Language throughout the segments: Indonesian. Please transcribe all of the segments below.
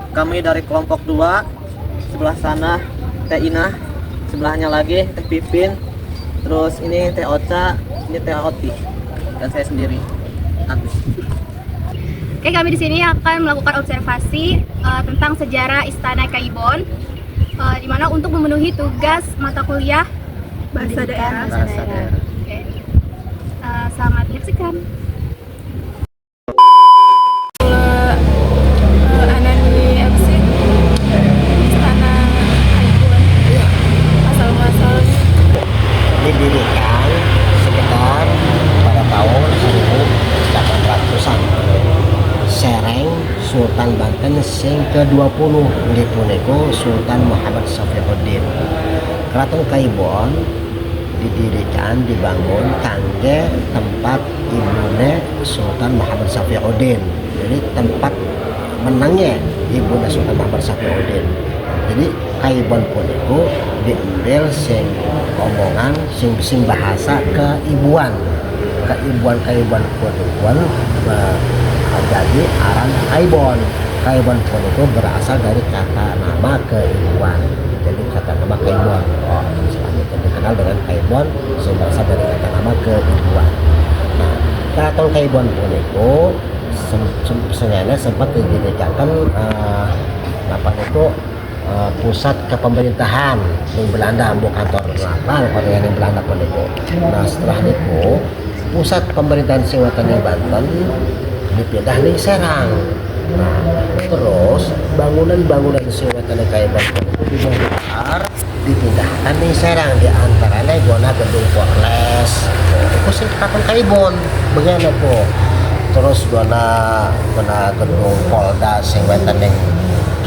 Kami dari kelompok 2, sebelah sana Teh Inah, sebelahnya lagi Teh Pipin, terus ini Teh Ocha, ini Teh Oti, dan saya sendiri, Agus. Oke, kami di sini akan melakukan observasi tentang sejarah Istana Kaibon, di mana untuk memenuhi tugas mata kuliah Bahasa daerah. Bahasa daerah. Oke. Selamat menyaksikan. Anani apa sih? Istana Kaibon. Asal muasalnya. Didirikan sekitar pada tahun 1800-an. Sereng Sultan Banten sing ke-20 dipuniko Sultan Muhammad Safiuddin. Keraton Kaibon didirikan dibangun kangge tempat ibune Sultan Muhammad Safiuddin. Jadi tempat menangnya ibune Sultan Muhammad Safiuddin. Jadi Kaibon puniko diambil sing omongan sing bahasa keibuan Kaibon puniko jadi aran Kaibon. Kaibon puniko berasal dari kata nama keibuan. Jadi kata nama Kaibon. Misalnya dikenal dengan Kaibon sing berasal dari kata nama keibuan. Nah, keraton Kaibon puniko sebenarnya sempat didirikan apa itu pusat kepemerintahan di Belanda, bu kantor apa yang di Belanda puniko. Nah, setelah itu pusat pemerintahan sing wonten ing Banten dipindah ning Serang. Nah, terus bangunan-bangunan sing wonten ing Kaibon dibongkar dipindahkan ning Serang, di antaranya gona gedung Polres. Itu sing Keraton Kaibon begini po. Terus gona gedung Polda sing wonten ning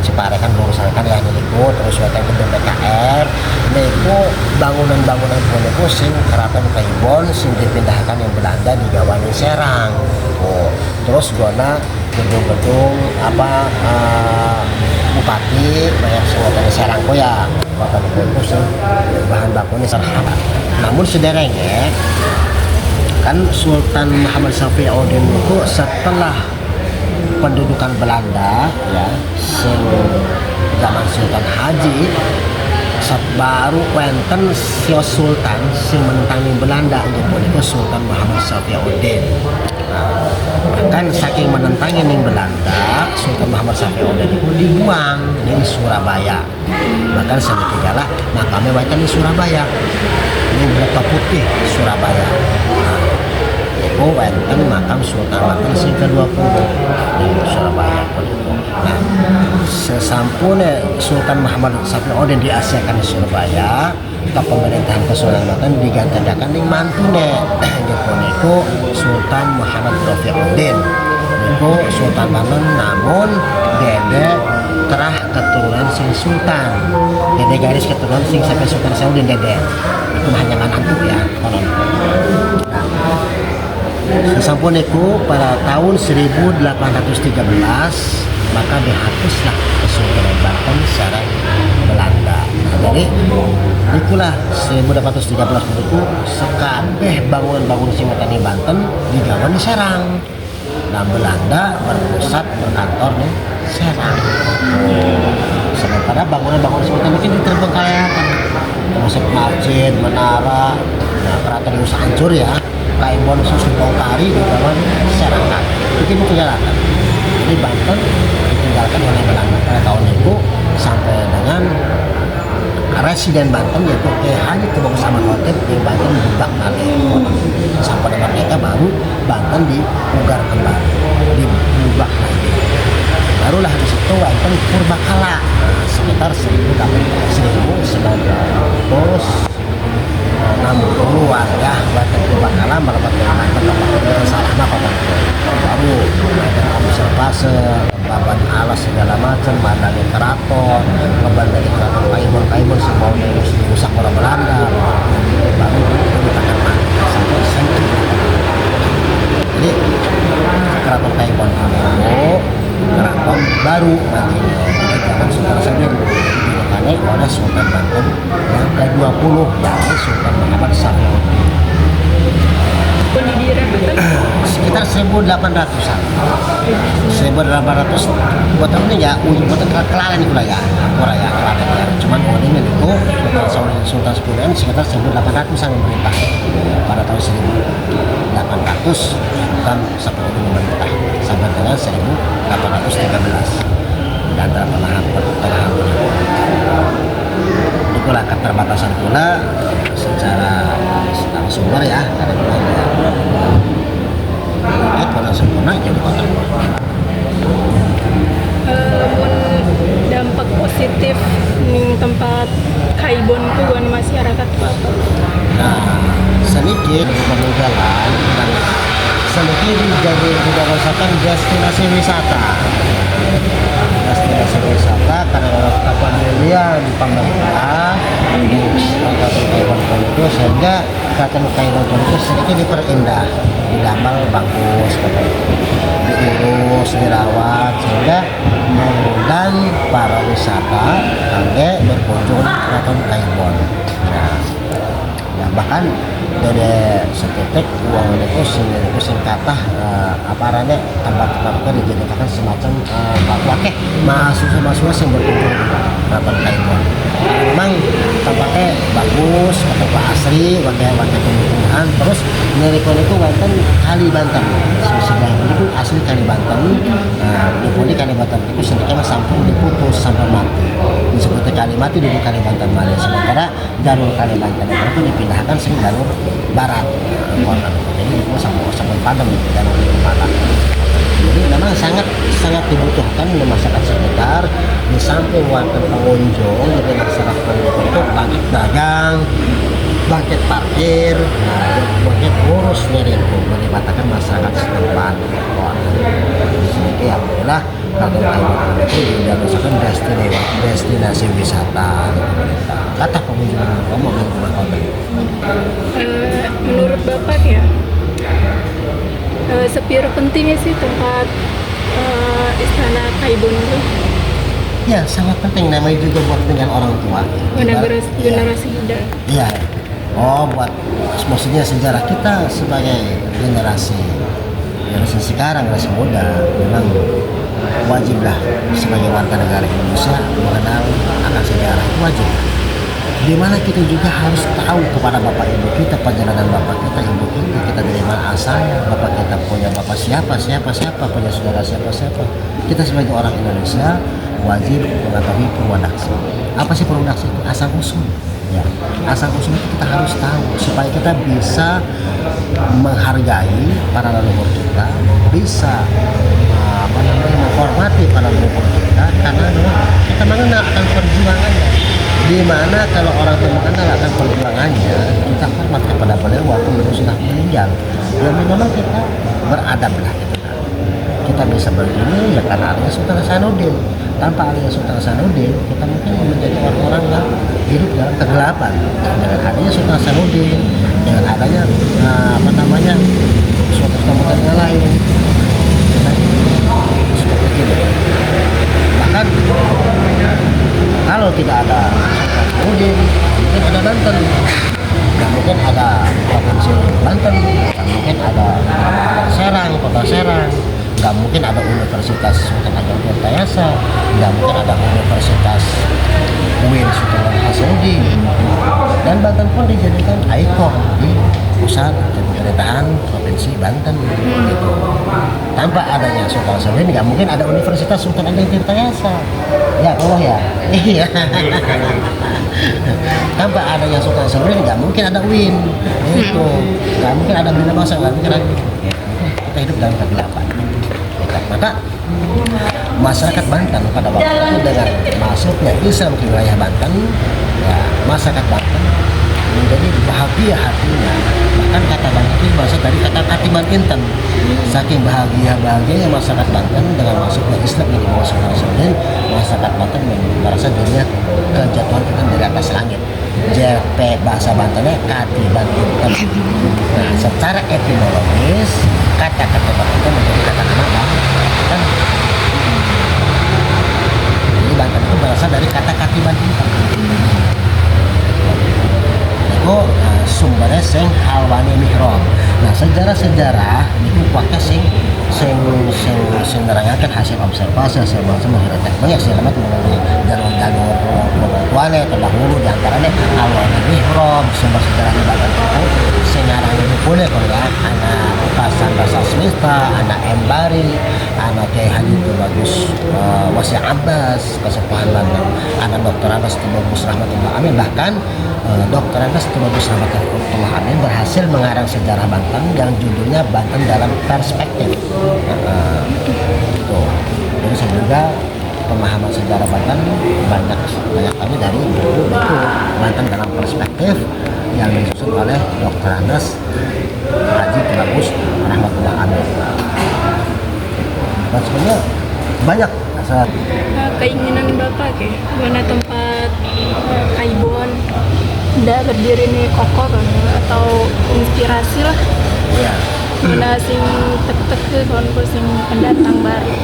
Cipare kan lulusan kan ya niku, terus wonten gedung BKR. Niku bangunan-bangunan puniko sing Keraton Kaibon sing dipindahkan yang Belanda digawa ning Serang. Oh, terus gona gedung-gedung apa bupati banyak sing wonten Serang ko ya. Wonten niku sing bahan bakune serhana. Namun sederenge kan Sultan Muhammad Safiuddin itu setelah pendudukan Belanda ya sing zaman Sultan Haji baru wonten Sultan sing menentangi Belanda itu Sultan Muhammad Safiuddin. Nah, bahkan saking menentangnya ning Belanda, Sultan Muhammad Safiuddin itu dibuang di Surabaya. Bahkan segitigalah makamnya wonten di Surabaya. Ini Buka Putih Surabaya. Nah, itu wonten makam Sultan Banten sing ke-20 di Surabaya. Nah, sesampune Sultan Muhammad Safiuddin diasiakan di Surabaya, pemerintahan Kesultanan Banten digantikan ning mantune niku Sultan Muhammad Rafiuddin. Niku Sultan Banten namun dede terah keturunan sing sultan. Dede garis keturunan sing sampai Sultan Saudin dede. Itu hanya mantu ya konon. Sesampun itu pada tahun 1813 maka dihapuslah Kesultanan Banten secara Belanda. Nah, jadi itulah 1813 itu sekabeh bangunan-bangunan sing wonten ing Banten digawe di Serang. Nah, Belanda berpusat berkantor di Serang. Sementara bangunan-bangunan sing wonten iki diterbengkalayaken. Termasuk masjid, menara, nah keraton geus hancur ya. Kaibon susun bongkari digawe Serang. Itu ditinggalkan. Jadi Banten ditinggalkan oleh Belanda pada tahun itu sampai dengan Residen Banten yaitu Ki Haji Kebong Samanhotep di Banten dibak kali sampai dengan mereka baru Banten dipugar kembali dibak lagi. Barulah di situ Banten purbakala sekitar 1960-an ya Banten purbakala melebatkan Banten tempat salah mah kota baru Banten observase baban alas segala macam mandangin keraton ngeban dari keraton Kaibon sih mau dirusak orang Belanda 1800-an. 1800 buat ini ya ujung buat kelalen itu lah ya. Orang ya kelalen ya. Cuman ini itu Sultan Sipudan sekitar 1800-an memerintah. Pada tahun 1800 Sultan Saparudin memerintah sampai dengan 1813. Dan antara penahan itulah keterbatasan pula secara sumber ya, ada pada sempurna jadi kota. Dampak positif di tempat Kaibon itu buat masyarakat apa? Nah, sedikit peninggalan dan sedikit jadi tidak rasakan destinasi wisata. Destinasi wisata karena kepandirian pemerintah di Kabupaten itu sehingga Kabupaten itu sedikit diperindah, didamal bagus, diurus, dirawat sehingga mengundang para wisata sampai berkunjung ke Kaibon. Nah, bahkan dari setetek uang itu singkatah aparatnya tempat-tempatnya dijadikan semacam wakil mahasiswa yang berkumpul di Keraton Kaibon. Memang tempatnya bagus, tempat asri, warga-warga tumbuhan. Terus Nerikon itu wonten Kalibanten. Sebelah itu asli Kalibanten. Di Kalibanten itu sedikitnya samping diputus sampai mati. Disebutnya Kalimati di Kalibanten Malaysia. Sementara jalur Kalibanten itu dipindahkan ke jalur barat. Jadi itu sampai Padang jalur barat. Jadi memang sangat dibutuhkan oleh masyarakat sekitar. Di samping wonten pengunjung, jadi masyarakat itu bangkit dagang, bangkit parkir, bangkit urus itu melibatkan masyarakat setempat. Jadi alhamdulillah Kabupaten Kaibon itu didapatkan destinasi wisata. Kata pengunjung ngomong Menurut Bapak ya, sepiro pentingnya sih tempat Istana Kaibon itu? Ya sangat penting, namanya juga buat dengan orang tua. Generasi muda. Iya. Oh, buat maksudnya sejarah kita sebagai generasi sekarang, generasi muda, memang wajiblah sebagai warga negara Indonesia mengenal akan sejarah, itu wajib. Di mana kita juga harus tahu kepada bapak ibu kita, perjalanan bapak kita, ibu kita dari mana asalnya, bapak kita punya bapak siapa, punya saudara siapa. Kita sebagai orang Indonesia wajib mengetahui Purwadaksi. Apa sih Purwadaksi itu? Asal usul. Ya, asal usul itu kita harus tahu supaya kita bisa menghargai para leluhur kita, bisa menghormati para leluhur kita karena kita mengenal akan perjuangannya. Di mana kalau orang yang mengenal akan perjuangannya, kita hormat kepada beliau walaupun beliau sudah meninggal. Ya memang kita beradablah gitu kan. Kita bisa begini ya karena adanya Sultan Hasanuddin. Tanpa adanya Sultan Hasanuddin, kita mungkin menjadi orang-orang yang hidup dalam kegelapan. Dengan adanya Sultan Hasanuddin, dengan adanya Sultan yang lain, seperti itu. Bahkan kalau tidak ada Sultan Hasanuddin, mungkin ada Banten, dan mungkin ada provinsi Banten, dan mungkin ada kota Serang, nggak mungkin ada Universitas Sultan Ageng Tirtayasa, nggak mungkin ada Universitas UIN Sultan Hasanuddin, dan Banten pun dijadikan ikon di pusat pemerintahan provinsi Banten gitu. Tanpa adanya Sultan Hasanuddin nggak mungkin ada Universitas Sultan Ageng Tirtayasa. Ya Allah ya. Iya. Tanpa adanya Sultan Hasanuddin nggak mungkin ada UIN. Itu nggak mungkin ada Bina Bangsa, nggak mungkin ada. Kita hidup dalam kegelapan. Maka masyarakat Banten pada waktu itu dengan masuknya Islam ke wilayah Banten, ya, masyarakat Banten menjadi bahagia hatinya. Bahkan kata Banten itu berasal dari kata Katiban Inten. Saking bahagianya masyarakat Banten dengan masuknya Islam di bawah Sultan Hasanuddin, masyarakat Banten merasa dirinya kejatuhan kita dari atas langit. JP bahasa Bantennya Katiban Inten. Nah, secara etimologis kata-kata Banten menjadi kata-kata Banten. Jadi Banten itu berasal dari kata Katiban Inten. Itu sumbernya sing halwani mihron. Nah, sejarah-sejarah itu pakai sing nerangaken hasil observasi hasil bangsa menghiratek banyak sih lemat mengenai jalur-jalur tuane terdahulu diantaranya awal mihrab sumber sejarahnya bahkan itu sing ngarang itu boleh kalau ya anak Hasan Basal Smita, anak Embari, anak Kiai Haji Bagus Wasi Abbas, kesepuhan Banten, anak Dr. Anas Tubagus Rahmatullah Amin, bahkan Dr. Anas Tubagus Rahmatullah Amin berhasil mengarang sejarah Banten yang judulnya Banten dalam Perspektif. Tuh. Jadi semoga pemahaman sejarah Banten banyak kami dari buku itu Banten dalam Perspektif yang disusun oleh Dr. Anas Haji Bagus Rahmatullah Amin. Dan sebenarnya banyak Keinginan Bapak ke mana tempat Kaibon udah berdiri nih kokoh kan atau inspirasi lah ya. mana sing tek-tek kon sing pendatang baru.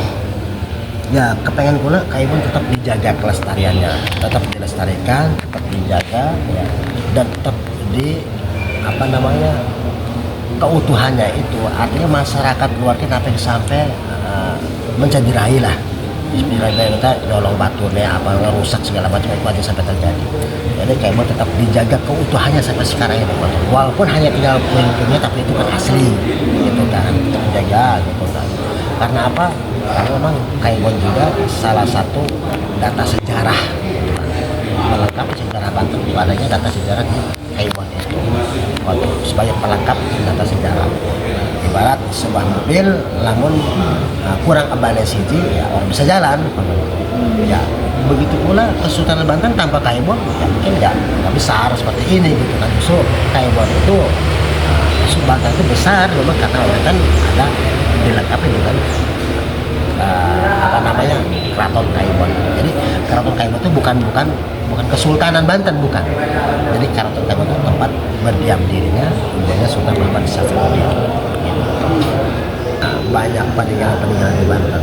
Ya, kepengen pula Kaibon tetap dijaga kelestariannya, tetap dilestarikan, tetap dijaga, ya, dan tetap di keutuhannya itu. Artinya masyarakat luar kita sampai mencederai lah. Istilahnya kita nyolong baturnya apa rusak segala macam itu aja sampai terjadi. Jadi Kaibon tetap dijaga keutuhannya sampai sekarang ini. Walaupun hanya tinggal puing-puingnya tapi itu kan asli, gitu kan, tetap dijaga, gitu kan. Karena apa? Karena memang Kaibon juga salah satu data sejarah melengkapi sejarah Banten, adanya data sejarah di Kaibon itu sebagai pelengkap data sejarah. Ibarat sebuah mobil namun kurang abane siji ya orang bisa jalan. Ya begitu pula Kesultanan Banten tanpa Kaibon ya mungkin nggak besar seperti ini gitu kan. Justru Kaibon itu Banten itu besar memang karena kan ada dilengkapi dengan Keraton Kaibon. Jadi Keraton Kaibon itu bukan Kesultanan Banten, bukan. Jadi Keraton Kaibon itu tempat berdiam dirinya ibunya Sultan Muhammad Safiuddin. Banyak peninggalan di Banten.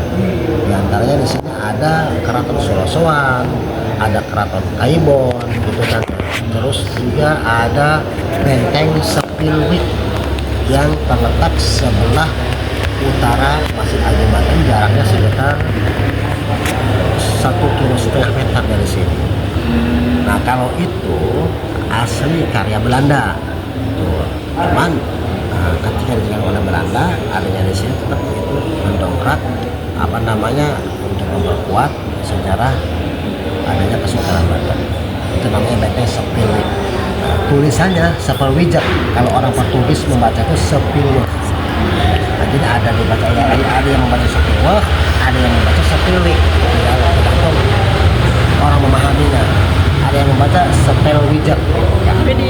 Di antaranya di sini ada Keraton Solosoan, ada Keraton Kaibon, gitu kan. Terus juga ada Benteng Sepilwik yang terletak sebelah utara Masjid Agung Banten, jaraknya sekitar 1,5 km dari sini. Nah kalau itu asli karya Belanda, tuh. Cuman ketika ditinggalkan oleh Belanda, adanya di sini tetap itu mendongkrak untuk memperkuat sejarah adanya Kesultanan Banten. Itu namanya Benteng Sepilwik. Tulisannya Sepelwijak, kalau orang Portugis membaca itu Sepilwik. Nah, jadi ada yang membaca Sepilwik, ada yang membaca Sepilwik. Tergantung orang memahaminya. Ada yang membaca Sepelwijak. Tapi di